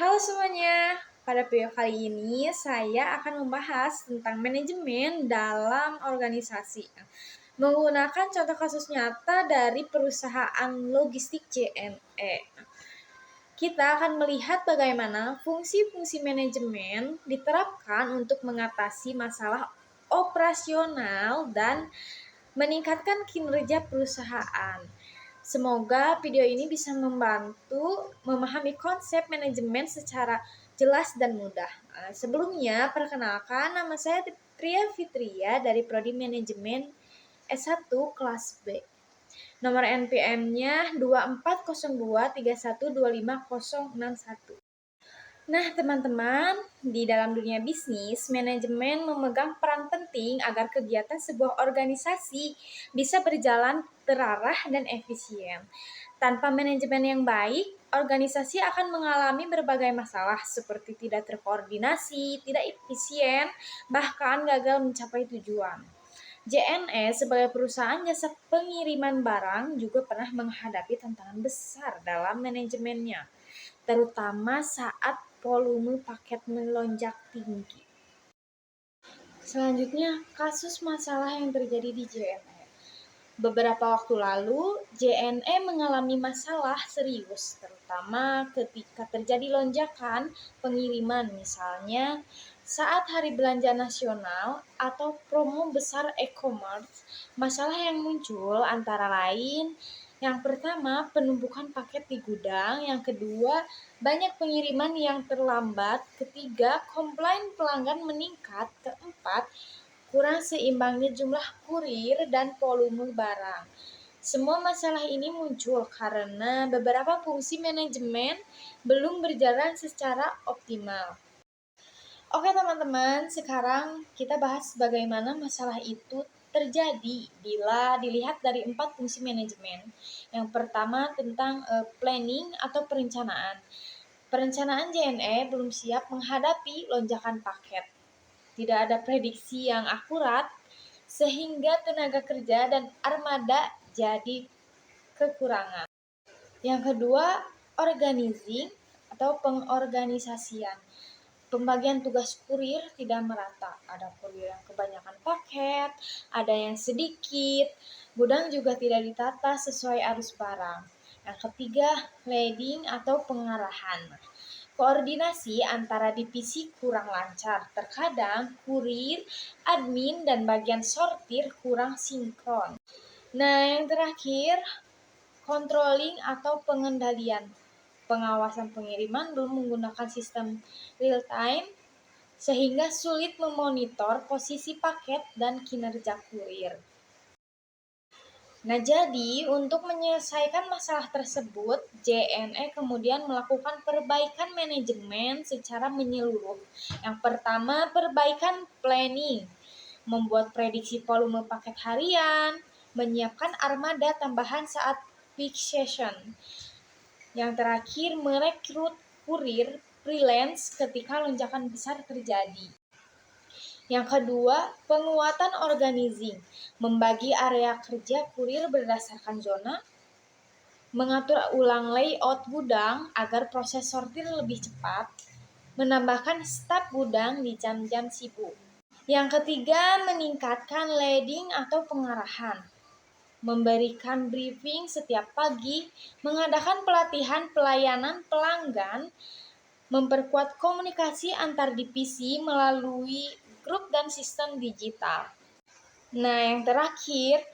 Halo semuanya, pada video kali ini saya akan membahas tentang manajemen dalam organisasi. Menggunakan contoh kasus nyata dari perusahaan logistik JNE. Kita akan melihat bagaimana fungsi-fungsi manajemen diterapkan untuk mengatasi masalah operasional dan meningkatkan kinerja perusahaan. Semoga video ini bisa membantu memahami konsep manajemen secara jelas dan mudah. Sebelumnya, perkenalkan nama saya Tria Fitria dari Prodi Manajemen S1 kelas B. Nomor NPM-nya 240231256061. Nah, teman-teman, di dalam dunia bisnis, manajemen memegang peran penting agar kegiatan sebuah organisasi bisa berjalan terarah dan efisien. Tanpa manajemen yang baik, organisasi akan mengalami berbagai masalah seperti tidak terkoordinasi, tidak efisien, bahkan gagal mencapai tujuan. JNE sebagai perusahaan jasa pengiriman barang juga pernah menghadapi tantangan besar dalam manajemennya, terutama saat volume paket melonjak tinggi. Selanjutnya, kasus masalah yang terjadi di JNE. Beberapa waktu lalu, JNE mengalami masalah serius, terutama ketika terjadi lonjakan pengiriman, misalnya saat hari belanja nasional atau promo besar e-commerce. Masalah yang muncul antara lain, yang pertama, penumpukan paket di gudang, yang kedua, banyak pengiriman yang terlambat, ketiga, komplain pelanggan meningkat, keempat, kurang seimbangnya jumlah kurir dan volume barang. Semua masalah ini muncul karena beberapa fungsi manajemen belum berjalan secara optimal. Oke teman-teman, sekarang kita bahas bagaimana masalah itu terjadi bila dilihat dari 4 fungsi manajemen. Yang pertama tentang planning atau perencanaan. Perencanaan JNE belum siap menghadapi lonjakan paket. Tidak ada prediksi yang akurat, sehingga tenaga kerja dan armada jadi kekurangan. Yang kedua, organizing atau pengorganisasian. Pembagian tugas kurir tidak merata. Ada kurir yang kebanyakan paket, ada yang sedikit, gudang juga tidak ditata sesuai arus barang. Yang ketiga, leading atau pengarahan. Koordinasi antara divisi kurang lancar. Terkadang kurir, admin, dan bagian sortir kurang sinkron. Nah, yang terakhir, controlling atau pengendalian. Pengawasan pengiriman belum menggunakan sistem real time, sehingga sulit memonitor posisi paket dan kinerja kurir. Nah, jadi untuk menyelesaikan masalah tersebut, JNE kemudian melakukan perbaikan manajemen secara menyeluruh. Yang pertama, perbaikan planning, membuat prediksi volume paket harian, menyiapkan armada tambahan saat peak season. Yang terakhir, merekrut kurir freelance ketika lonjakan besar terjadi. Yang kedua, penguatan organizing, membagi area kerja kurir berdasarkan zona, mengatur ulang layout gudang agar proses sortir lebih cepat, menambahkan staf gudang di jam-jam sibuk. Yang ketiga, meningkatkan leading atau pengarahan, memberikan briefing setiap pagi, mengadakan pelatihan pelayanan pelanggan, memperkuat komunikasi antar divisi melalui grup dan sistem digital. Nah, yang terakhir,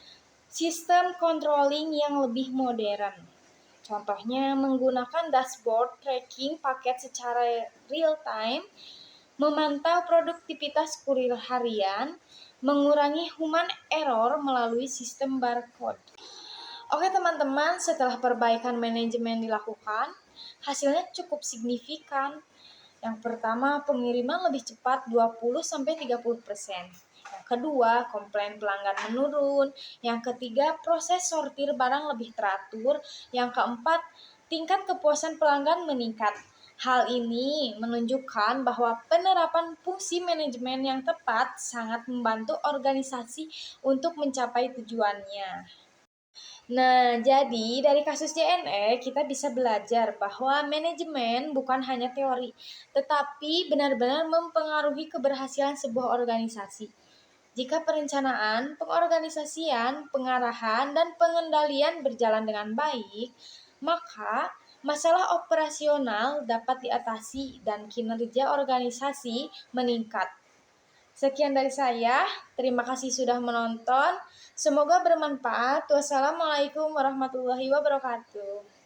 sistem controlling yang lebih modern. Contohnya menggunakan dashboard tracking paket secara real time, memantau produktivitas kurir harian, mengurangi human error melalui sistem barcode. Oke teman-teman, setelah perbaikan manajemen dilakukan, hasilnya cukup signifikan. Yang pertama, pengiriman lebih cepat 20-30%. Yang kedua, komplain pelanggan menurun. Yang ketiga, proses sortir barang lebih teratur. Yang keempat, tingkat kepuasan pelanggan meningkat. Hal ini menunjukkan bahwa penerapan fungsi manajemen yang tepat sangat membantu organisasi untuk mencapai tujuannya. Nah, jadi dari kasus JNE kita bisa belajar bahwa manajemen bukan hanya teori, tetapi benar-benar mempengaruhi keberhasilan sebuah organisasi. Jika perencanaan, pengorganisasian, pengarahan, dan pengendalian berjalan dengan baik, maka masalah operasional dapat diatasi dan kinerja organisasi meningkat. Sekian dari saya, terima kasih sudah menonton. Semoga bermanfaat. Wassalamualaikum warahmatullahi wabarakatuh.